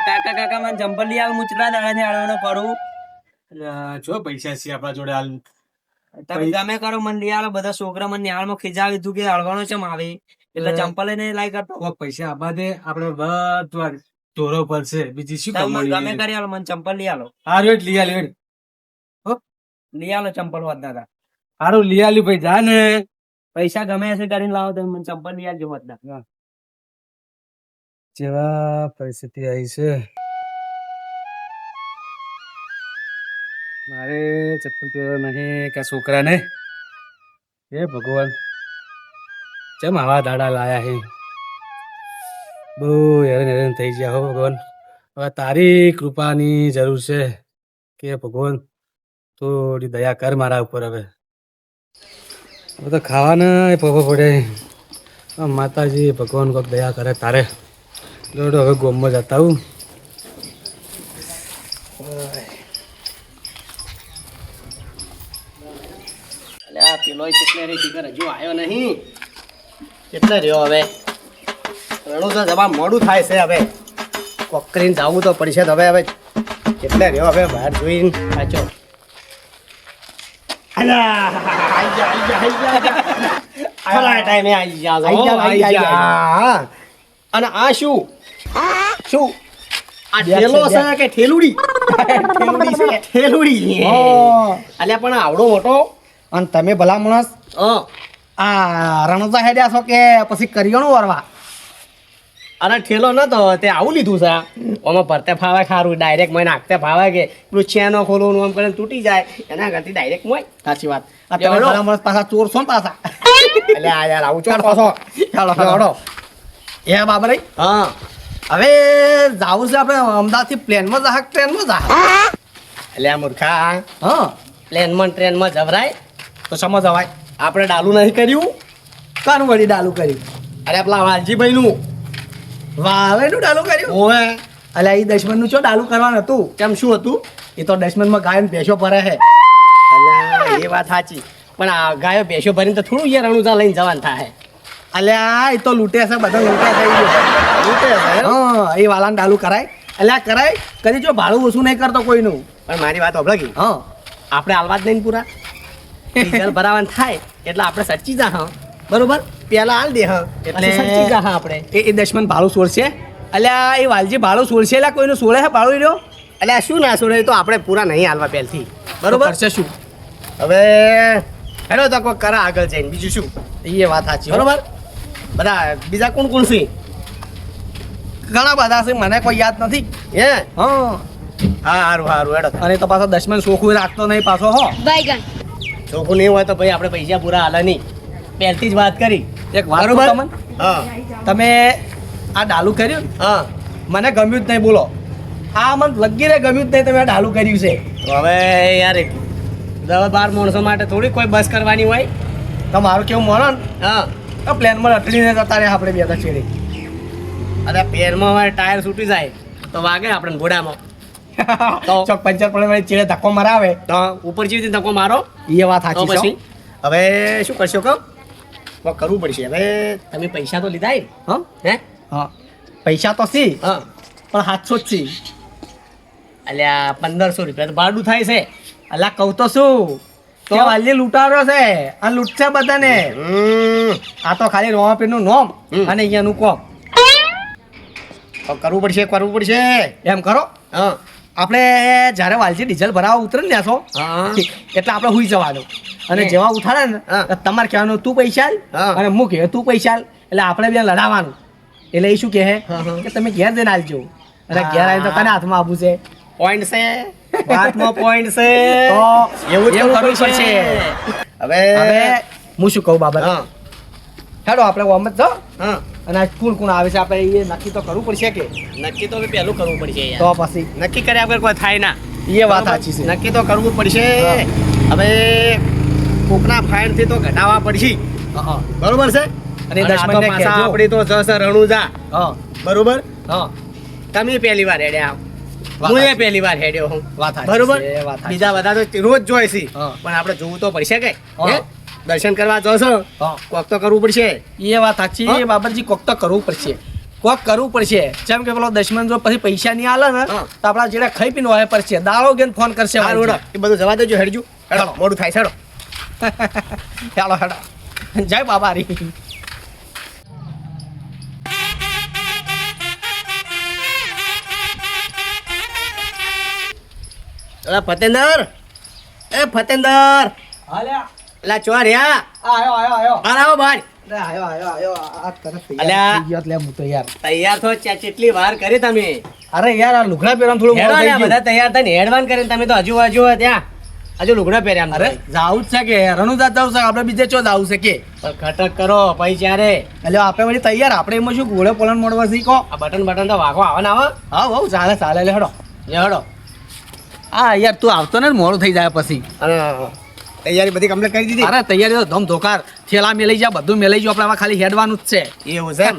કાકા કાકા મને ચંપલ લઈ આવ, હું ચેટલા દાડાથી આળવાનો કરું. જો પૈસા છે આપણા જોડે હાલ. તમે ગમે કરો મને લઈ આલો. બધા છોકરા મને નિહાળમાં ખીજાવી દીધું કે હળવાનો છે આવે એટલે ચંપલ ને લાઈ કરતો. કોક પૈસા આપવા દે, આપણે બધું ઢોરો પડશે. બીજી શું તમે ગમે કમાણી? કરી આલો, મને ચંપલ લઈ આલો. હારું એટલે લઈ આલ્યું. લઈ આલો ચંપલ વાત દાદા. હારું લઈ આલ્યું ભાઈ, જા ને. પૈસા ગમે હશે કરીને લાવો તમે મને ચંપલ લઈ આવજો વાત દાદા. જેવા પરિસ્થિતિ આવી છે, મારે ચપ્પલ પહેરવા નહીં કે છોકરાને. હે ભગવાન, કેમ આવા દાડા લાયા હે? બહુ હેરાન હેરાન થઈ ગયા હો ભગવાન. હવે તારી કૃપાની જરૂર છે કે ભગવાન થોડી દયા કર મારા ઉપર. હવે તો ખાવાના પવો પડે. માતાજી ભગવાન કોઈક દયા કરે તારે. દોડો હવે ગોમમાં જતા હું. આ પેલો કેટલે રે શિખર હજુ આવ્યો નહીં. કેટલે રહ્યો હવે? રણું તો જવા મોડું થાય છે હવે. કોકરીને જવું તો પડશે જ હવે. કેટલે રહ્યો હવે? બહાર જોઈને પાછો. ટાઈમે આવી જા. અને આ શું શું આ ઠેલો છે કે ઠેલુડી? ઠેલુડી છે, ઠેલુડી. અલ્યા પણ આવડો મોટો. અને તમે ભલા માણસ આ રણોજા હેડ્યા છો કે પછી કરિયાણું વરવા? અરે ઠેલો નતો તે આવું લીધું છે. આમાં ભરતે ફાવે ખારું, ડાયરેક્ટ મને નાખતે ફાવે કે પેલું ચેનો ખોલવાનું આમ કરીને તૂટી જાય એના કરતી ડાયરેક્ટ મોય. સાચી વાત. આ તમે ભલા માણસ પાછા ચોર છો ને પાછા. એટલે આ યાર આવું ચોર પાછો. ચાલો એ બાબરે હા હવે જાવું છે આપણે અમદાવાદથી પ્લેનમાં જા ટ્રેનમાં જા? એટલે આ મૂર્ખા હા પ્લેનમાં ટ્રેનમાં જવરાય તો સમજ જવાય. આપણે ડાલું નહીં કર્યું. કાનું વળી ડાલું કર્યું? અરે પેલા વાલજીભાઈનું. વાવેનું ડાલું કર્યું? ઓવે અલ્યા એ દશમનનું ચો ડાલું કરવાનું હતું? કેમ શું હતું? એ તો દશમનમાં ગાયન ભેંસો ભરે છે. અલ્યા એ વાત સાચી, પણ આ ગાયો ભેંસો ભરીને તો થોડું યાર રણુજા લઈને જવાનું થાય. અલ્યા એ તો લૂંટે છે, બધા લૂંટા થઈ ગયો. લૂંટે છે એમ? હા એ વાલાને ડાલું કરાય? અલ્યા કરાય. કદી જો ભાડું ઓછું નહીં કરતો કોઈનું. પણ મારી વાત હોભળો કે હા આપણે હાલવા જ નહીં પૂરા. ડીઝલ ભરાવાનું થાય એટલે આપણે સચ્ચી જા હા બરોબર. પેલા હાલ દે હા એટલે સચ્ચી જા હા આપણે. એ દશમન ભાડું છોડશે? અલ્યા એ વાલજી ભાડું છોડશે? એટલે કોઈનું છોડે છે ભાડું રહ્યો? એટલે શું ના છોડે તો આપણે પૂરા નહીં હાલવા પહેલથી બરોબર. કરશે શું હવે હેડો તો કોઈ કરા આગળ જઈને બીજું શું. એ વાત સાચી બરોબર. બધા બીજા કોણ કોણ છે? ઘણા બધા છે, મને કોઈ યાદ નથી. હે હા હા સારું સારું હેડો. અને તો પાછો દશમન સોખું રાખતો નહીં પાછો. હો बैगन ચોખ્ખું નહીં હોય તો ભાઈ આપણે પૈસા પૂરા હાલે નહીં. પહેલથી જ વાત કરી. એક વાત બરોબર. કહું તમને? હા તમે આ ડાલું કર્યું ને, હા મને ગમ્યું જ નહીં. બોલો આ મને લગીને ગમ્યું જ નહીં. તમે આ ડાલું કર્યું છે તો હવે યાર 10-12 માણસો માટે થોડી કોઈ બસ કરવાની હોય. તો મારું કેવું માનો ને હા તો પ્લેનમાં અટડીને જતા રહ્યા આપણે બે હતા છેડે. અરે પેરમાં હવે ટાયર છૂટી જાય તો વાગે આપણે ઘોડામાં. તો ચોક પંચર પડે વળી ચેડે ધક્કો મરાવે. તો ઉપર જેવી ધક્કો મારો એ વાત તો સાચી પછી છે. હવે શું કરશો કહો? કોક કરવું પડશે. હવે તમે પૈસા તો લીધા હા હે? હા પૈસા તો સી હા પણ 700 જ સી. અલ્યા 1500 રૂપિયા તો ભાડું થાય છે. અલા કહું તો શું તો વાલી લૂંટારો છે અને લૂંટશે બધાને. આ તો ખાલી રોમાપીરનું નોમ અને અહીંયાનું કોમ. તો કરવું પડશે. એમ કરો હા આપણે જ્યારે વાલજી ડીઝલ ભરાવા ઉતરે ને છો હા એટલે આપણે હુઈ જવાનું. અને જેવા ઉઠાડે ને હા. તો તમારે કહેવાનું તું પૈસા આલ હા. અને હું કહે તું પૈસા આલ. એટલે આપણે બે લડાવવાનું. એટલે એ શું કહે હા, હા. કે તમે ઘેર જઈને આલજો. અને ઘેર આવીને તો કને હાથમાં આપવું છે? પોઈન્ટ છે. વાતમાં પોઈન્ટ છે. તો એવું જ એમ કરવું કરવું પડશે. હવે હવે હું શું કહું બાબા? હા હેડો આપણે ઓમ જ જાઓ હા અને આ કોણ કોણ આવે છે આપણે એ નક્કી તો કરવું પડશે કે નક્કી તો હવે પહેલું કરવું પડશે યાર. તો પછી નક્કી કર્યા વગર કોઈ થાય ના. એ વાત સાચી છે. નક્કી તો કરવું પડશે. હા. હવે કોકના ફાઇનથી તો ઘટાવા પડશે. હા બરોબર છે. અને અને આ તો દશમનને પાછા કહેજો. આપણી તો જશે રણુજા. હા બરોબર. હા તમે પહેલી વાર હેડ્યા વાત હું એ સાચી. પહેલી વાર હેડ્યો હું. વાત સાચી બરોબર. છે, વાત સાચી. બીજા બધા તો રોજ જોઈ છે હા. પણ આપણે જોવું તો પડશે કે હા. હે? દર્શન કરવા જશો હા કોક તો કરવું પડશે. એ વાત સાચી હા. બાબરજી કોક તો કરવું પડશે. કોક કરવું પડશે જેમ કે પેલો દશમન જો પછી પૈસા નહીં આલે ને હા. તો આપણા જેડા ખાઈ પીને હોય પડશે દાળો ગેન ફોન કરશે હારું હેડો એ બધું જવા દેજો હેડજો હેડો મોડું થાય છે હેડો હેડો હેડો જય બાબારી અલા ફતેન્દર એ ફતેન્દર હાલ્યા અલા ચો રહ્યા આયો બહાર આવો બહાર આયો આ તરફ અલ્યા. થઈ ગયો એટલે હું તો યાર તૈયાર થો ચેટલી વાર કરી તમે અરે યાર આ લુગડા પહેરવાનું થોડું હેડો મોડું થઈ ને ગયું. બધા તૈયાર થઈને હેડવાન કરીને તમે તો હજુ ત્યાં હજુ લુગડા પહેર્યા અરે અરે જાવું જ છે કે રણુજા જાવું છે આપણે બીજે ચો જાવું છે કે ખટક કરો પછી ચારે એટલે આપણે વળી તૈયાર આપણે એમાં શું ઘોડે પોલન મોડવા શીખો આ બટન તો વાગો આવે ને આવે હા બહુ ચાલે ચાલે લે હેડો લે હેડો હા યાર તું આવતો ને મોડું થઈ જાય પછી અને તૈયારી બધી કમ્પ્લીટ કરી દીધી અરે તૈયારી તો ધમ ધોકાર થેલા મેલાઈ જા બધું મેલાઈ જો આપણે આમાં ખાલી હેડવાનું જ છે એવું છે એમ?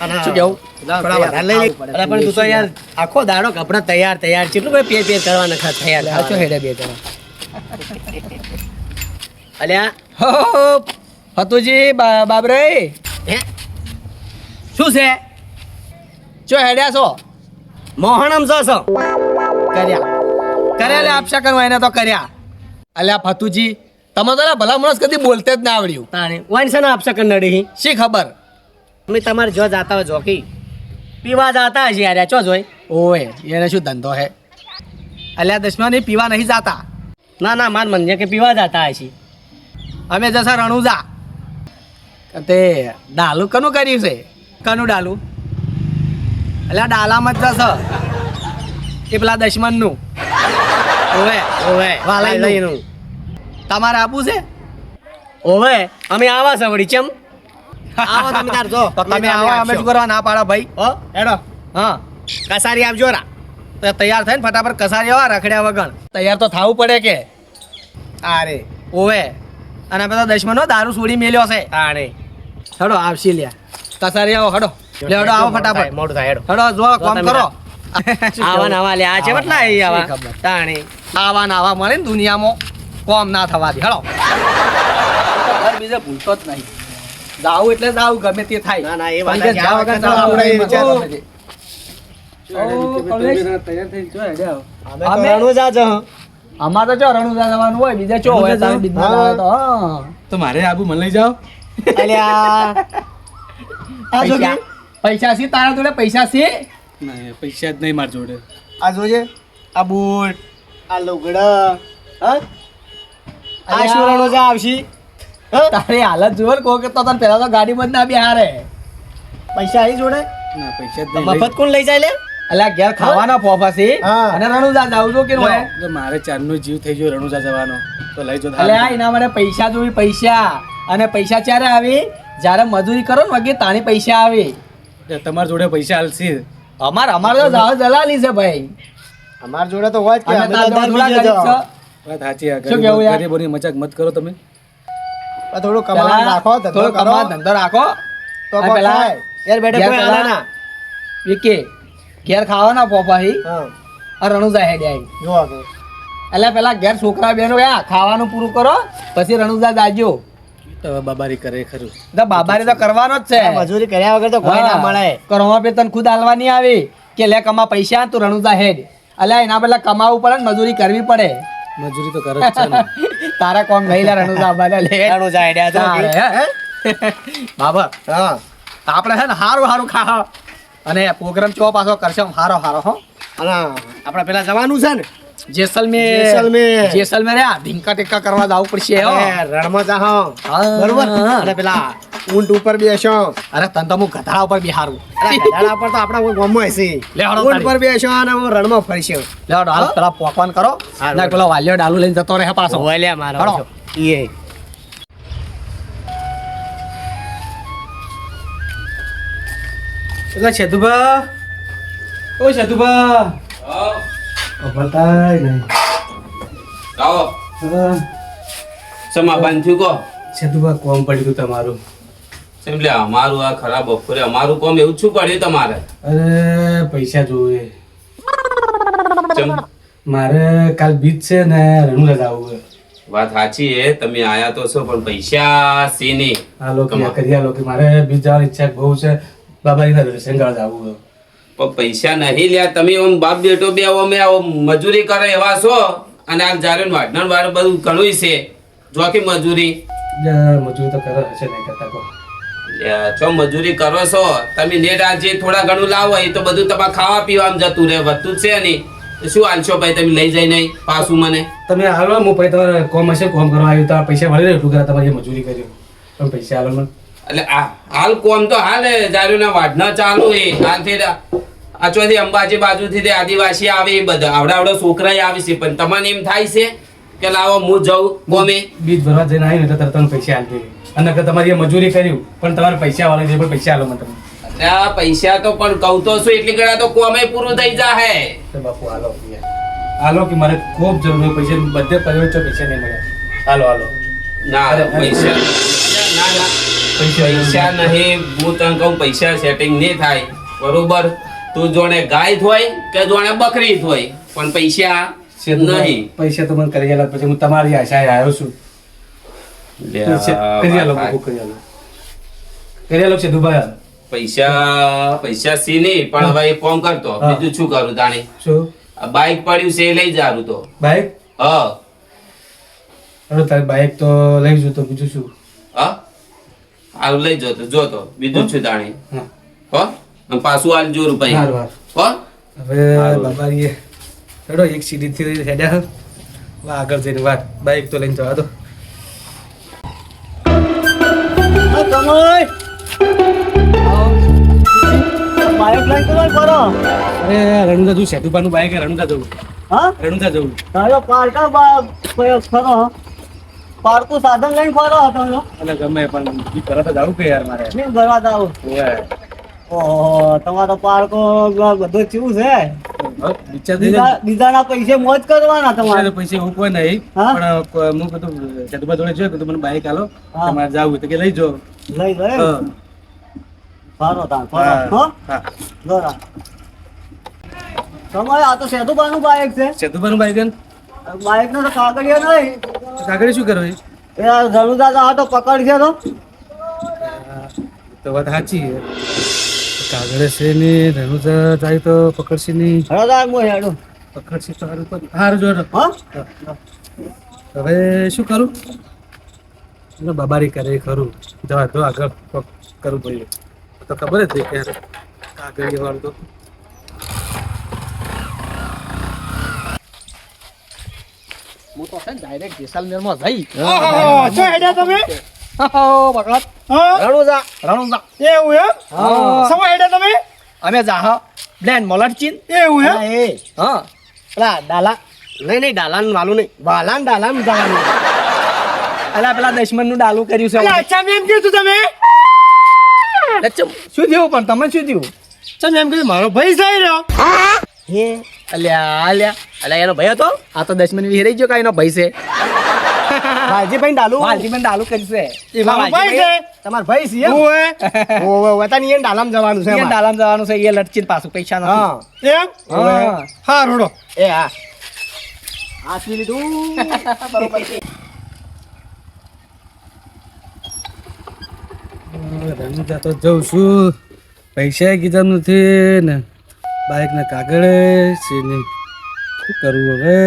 અને શું કેવું? થોડા વધારે લઈ લે. અરે પણ તું તો યાર આખો દાડો કપડા તૈયાર કેટલું બધું પેર કરવા નખા તૈયાર આચો થવાના. હેડે બે જણા અલ્યા હો ફતુજી બાબરે હે શું છે ચો હેડ્યા છો મોહણમ છો કર્યા લે આપશા કરવા એને તો કર્યા અલ્યા ફતુજી તમે તો લા ભલા માણસ કદી બોલતે જ ના આવડ્યું તાણે વાઈન છે ને આપશે કન્નડી શી ખબર અમે તમારે જો જાતા હોય જોકી પીવા જાતા હશે યાર ચો જોઈ ઓય એને શું ધંધો હે અલ્યા દશમાની પીવા નહીં જાતા ના માર મને કે પીવા જાતા હશે અમે જશા રણુજા તે ડાલું કનું કર્યું છે કનું ડાલું અલ્યા ડાલામાં જ જશે એ પેલા દશમનનું ઓવે વાલાઈનું. લઈનું તમારે આપવું છે ઓવે અમે આવા છે વળી ચમ આવો તમે તાર જો તો તમે આવો અમે શું કરવા ના પાડો ભાઈ હો હેડો હા કસારી આપજો રા તો તૈયાર થઈને ફટાફટ કસારી આવા રખડ્યા વગર તૈયાર તો થવું પડે કે આરે ઓવે અને બધા દશમનો દારૂ છોડી મેલ્યો છે તાણે હડો આવશી લ્યા કસારી આવો હડો લે હડો આવો ફટાફટ મોડું થાય હેડો હડો જો કોમ તમે કરો આવા નાવા લે આ છે બટલા અહીં શી આવા ખબર. તાણે આવા ને આવા મળે ને દુનિયામાં કોમ ના થવા દે હડો ઘર બીજે ભૂલતો જ નહીં જાવું એટલે જાવું ગમે તે થાય ના, એ વાત પણ કે સાચી. જા આ વગર વખત જાવું આપણે નહીં. વિચાર ઓ, નથી. તૈયાર થઈ જો હેડ્યા અમે અમે- તો રણુજા જ હં. અમારે તો ચો રણુજા જવાનું હોય બીજે ચો હોય તારે business હા. આવે તો હા. તો મારે આબુ મને લઈ જાઓ અલ્યા આ જો પૈસા પૈસા સી તારા જોડે પૈસા સી ના પૈસા જ નહીં મારી જોડે આ જોજે આ બૂટ આ લુગડા હા આ શું રણુજા આવશી હા? તારી હાલત જુઓ ને કહો કે તો તને પેલા તો ગાડી બંધ ના બિહારે પૈસા આવી જોડે ના પૈસા જ નહીં મફત કોણ લઈ જાય લે અલ્યા ઘેર ખાવાના ફોફા છે હા. અને રણુજા જાવ છો કે હોય એટલે મારે ચારનો જીવ થઈ ગયો રણુજા જવાનો તો લઈ જો અલ્યા એના માટે પૈસા જોઈ પૈસા અને પૈસા ક્યારે આવી જ્યારે મજૂરી કરો ને વગે તાણી પૈસા આવે તમારી જોડે પૈસા હાલશે અમાર તો જાવ જલાલી છે ભાઈ અમાર જોડે તો હોય જ કે અમે અમે તો તાર દર જોડે બીજે ગરીબ જાઓ. છો. વાત સાચી આ શું કેવું યાર? ગરીબોની મજાક મત કરો તમે આ થોડું કમાવા પેલા રાખો ધંધો થોડો કરો કમાવા ધંધો રાખો તો આ કોક પેલા થાય. યાર બેઠે ઘેર કોઈ પેલા- હાલે ના વિકે ઘેર ખાવાના પોપા હી હા આ રણુજા હેડે આવી જુઓ કે એટલે પેલા ઘેર છોકરા બેનો ગયા ખાવાનું પૂરું કરો પછી રણુજા જાજો તો હવે બાબારી કરે ખરું તો બાબારી તો કરવાનો જ છે આ મજૂરી કર્યા વગર તો કોઈ ના મળે કરવા પે તને ખુદ હાલવાની આવી કે લે કમા પૈસા તું રણુજા હેડ અલ્યા એના પેલા કમાવું પડે ને મજૂરી કરવી પડે મજૂરી તો કરે જ છે ને તારા કોમ ગઈ લે રણુજા બાને લે રણુજા હેડ્યા જો કે. તારે, હે? બાબર હા આપણે છે ને હારું હારું ખા અને પ્રોગ્રામ ચો પાછો કરશે હારો હારો હો અને આપણે પેલા જવાનું છે ને જેસલમેર જેસલમેર. રે ઢીંકા ટેક્કા કરવા જવું પડશે હો. અરે, રણમાં જાહો હા. બરોબર અને પેલા ઊંટ ઉપર બેસો અરે તન તો હું ગધાડા ઉપર બિહારું અરે, ગધાડા પર તો આપણા કોઈ ગામમાં હશે લે, હાલો ઊંટ તારી. પર બેસો અને હું રણમાં ફરશો લેવડો હાલ પેલા પોકવાન કરો હારું. ના પેલો વાલ્યો ડાલુ લઈને જતો રહે પાછો ઓલ્યા મારો હાલો. ઈએ એટલે સેતુભા ઓ સેતુભા અભલતાય નહીં આવો સમા બાંધ્યું કો સેતુભા કોમ પડી ગયું તમારું એટલે અમારું આ ખરાબ બપોરે અમારું કોમ એવું શું પડ્યું તમારે અરે પૈસા જોવે ચમ મારે કાલ બીજ છે ને રણુજા જવું છે વાત સાચી હે તમે આયા તો છો પણ પૈસા સી નહીં આ લોકો કમા. કરી આ લોકો મારે બીજ જવાની ઈચ્છા બહુ છે બાબાજીના દર્શન કરવા જવું પણ પૈસા નહીં લ્યા તમે આમ બાપ બેટો બે અમે મજૂરી કરે એવા છો અને આ જારે વાટણ વાળું બધું ઘણું છે જો કે મજૂરી મજૂરી તો કરે હશે નહીં કરતા કો લ્યા, જો મજૂરી કરો છો તમે નેટ આજે થોડા ઘણું લાવો એ તો બધું તમારે ખાવા પીવામાં જતું રહે વધતું જ છે નહીં તો શું હાલશો ભાઈ તમે લઈ જાય નહીં પાછું મને તમે હાલો હું પછી તમારે કોમ હશે કોમ કરવા આવ્યું તો આ પૈસા મળી રહે એટલું કરે તમારે જે મજૂરી કર્યું તમે પૈસા હાલો મને એટલે આ હાલ કોમ તો હાલ જારુના વાઢના ચાલુ એ હાલથી આ ચોથી અંબાજી બાજુથી તે આદિવાસી આવે એ બધા આવડા છોકરા આવે છે પણ તમને એમ થાય છે કે લાવો હું જાઉં કોમે બીજ ભરવા જઈને આવી ને તો તરત તમને પૈસા હાલતી અને કે તમારી એ મજૂરી કર્યું પણ તમારે પૈસા વાળા છે પણ પૈસા હાલો મને તમે એટલે આ પૈસા તો પણ કહું તો શું એટલી ગણા તો કોમે પૂરું થઈ જાહે તો બાપુ હાલો હાલો કે મારે ખૂબ જરૂર હોય પૈસા બધે પરિવાર ચો પૈસા નહીં મળ્યા હાલો હાલો ના પૈસા ના પૈસા નહીં હું તને કહું પૈસા સેટિંગ નહીં થાય બરોબર તું જોણે ગાય હોય કે જોણે બકરી હોય પણ પૈસા નહીં પૈસા તો મને કરી ગયેલા પછી હું તમારી આશાએ આવ્યો છું કરી આલો બાપુ કરી આલો છે દુબઈ પૈસા સી નહીં પણ હવે એક કામ કરતો બીજું શું કરું તાણે શું બાઈક પડ્યું છે એ લઈ જારું તો બાઈક હા અરે તારી બાઈક તો લઈ જઉં તો બીજું શું હા હારું લઈ જોતો બીજું છું તાણે હા હો અને પાછું હાલ જો રૂપિયા હારું હારું હો હવે બાબારીએ ચડો એક સીડીથી હેડ્યા આગળ જઈને વાત બાઈક તો લઈને જવા દો બાઈક લઈને તો ફરો. અરે રણુદા જવું સેતુબાનું બાઈક રણુદા જવું હા રણુદા જવું તારો પાર્કા ફરો પાર્કું સાધન લઈને ફરો તમે અને ગમે પણ ઈ તરત જ આવું કે યાર મારે નહીં ભરવા જાવ ઓય ઓહો તમારો પાર્કો બધું કેવું છે વિચાર બીજાના પૈસે મોજ કરવાના તમારે પૈસા એવું કોઈ નહીં હા? પણ હું બધું સેતુબા જોડે જોયું કે મને બાઈક આલો હા. તમારે જવું તો કે લઈ જો લઈ ગયે હા ફરો તાર ફરો હો હા જોરા તમારે આ તો સેતુબાનું બાઈક છે સેતુબાનું બાઈક બાઈક નો તો કાગળિયો નહીં કાગળે શું કરો એ ધનુદાદા આ તો પકડશે તો તો વાત સાચી છે કાગળે છે ને રણુજા જાય તો પકડશે નહીં હળદાર મો હેડું પકડશે તો સારું પણ સારું જો હા હવે શું કરું એટલે બાબારી કરે ખરું જવા તો આગળ કોક કરવું પડ્યું તો ખબર જ નહીં કે યાર કાગળિયા વાળું તો હું તો છે ડાયરેક્ટ જેસલમેરમાં જઈ શું હેડ્યા તમે ભગત હા રણુજા એવું એમ હા. સમય હેડ્યા તમે અમે જાહ બ્લેન મલટચીન એવું એમ એ હા પેલા ડાલા નહીં ડાલાન વાલું નહીં વાલાન ડાલાન ડાલાન અલા પેલા દશમનનું ડાલું કર્યું છે અલા, અચ્છા મેં એમ કીધું તમે લચ્છમ, શું થયું પણ તમે શું થયું ચમ એમ કીધું મારો ભાઈ જઈ રહ્યો હે અલ્યા એનો ભાઈ હતો આ તો દશમન વિહરાઈ ગયો કાંઈનો ભાઈ છે ભાઈજી ડાલુ વાલજીબેન ડાલું કર્યું છે એ મારો ભાઈ છે તમારો ભાઈ છે એમ? ઓએ ઓએ વતાની એને ડાલામ જવાનું છે ઈ અમારે. ડાલામાં જવાનું છે એ લટચીન પાછું પૈસા નથી હા એમ હા. હા રોડો એ હા હાથવી લીધું બરોબર છે. રણુજા તો જઉં છું પૈસા કીધા નથી ને બાઈકના કાગળે છે ને શું કરવું હવે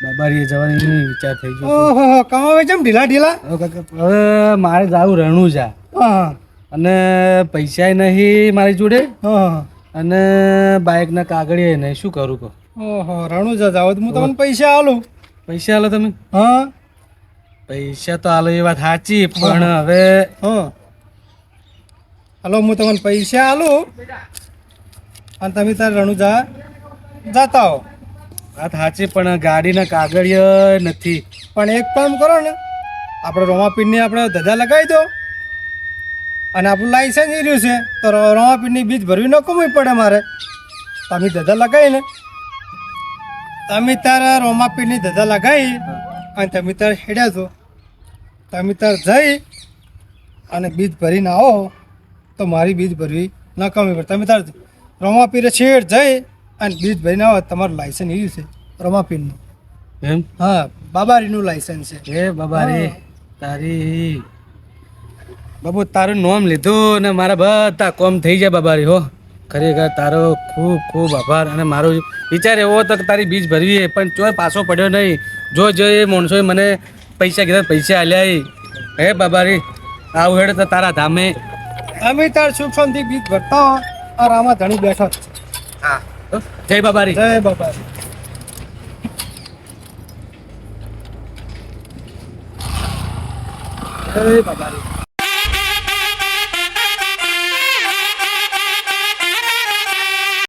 બાબારીએ જવાની વિચાર થઈ ગયો છે. ઓહો કમાવે છે ઢીલા ઢીલા હવે મારે જાવું રણુજા હા અને પૈસા નહીં મારી જોડે હા અને બાઈકના કાગળિયે નહીં શું કરું કહો ઓહો રણુજા જાવ તો હું તમને પૈસા આલું પૈસા હાલો તમે હા પૈસા તો હાલો એ વાત સાચી પણ હવે હા હાલો હું તમને પૈસા આલું અને તમે તાર રણુજા જતા હો વાત સાચી પણ ગાડીના કાગળિય નથી પણ એક કામ કરો ને આપણે રોમાપીરની આપણે ધજા લગાવી દો અને આપણું લાઇસન્સ રહ્યું છે તો રોમાપીરની બીજ ભરવી ન કમવી પડે મારે તમે ધજા લગાવી ને તમે તારા રોમાપીરની ધજા લગાવી અને તમે તાર હેડ્યા છો તમે તાર જઈ અને બીજ ભરીને આવો તો મારી બીજ ભરવી ન કમવી પડે તમે તાર રોમાપીરે છેડ જઈ અને બીજ ભરીને આવો તમારું લાઇસન્સ રહ્યું છે રોમાપીરનું એમ હા બાબારીનું લાઇસન્સ છે એ બાબા રે તારી બાબુ તારું નામ લીધું ને મારા બધા કોમ થઈ જાય બાબારી હો. ખરેખર તારો ખૂબ ખૂબ આભાર. અને મારો વિચાર એવો હતો કે તારી બીજ ભરવી પણ ચોય પાછો પડ્યો નહીં. જો એ માણસોએ મને પૈસા કીધા પૈસા આલ્યા હે બાબારી. આવું હેડ તો તારા ધામે. અમે તાર સુખ શાંતિ બીજ ભરતા હો આ રામા ધણી બેઠો છે. હા જય બાબારી. જય બાબા. જય બાબા.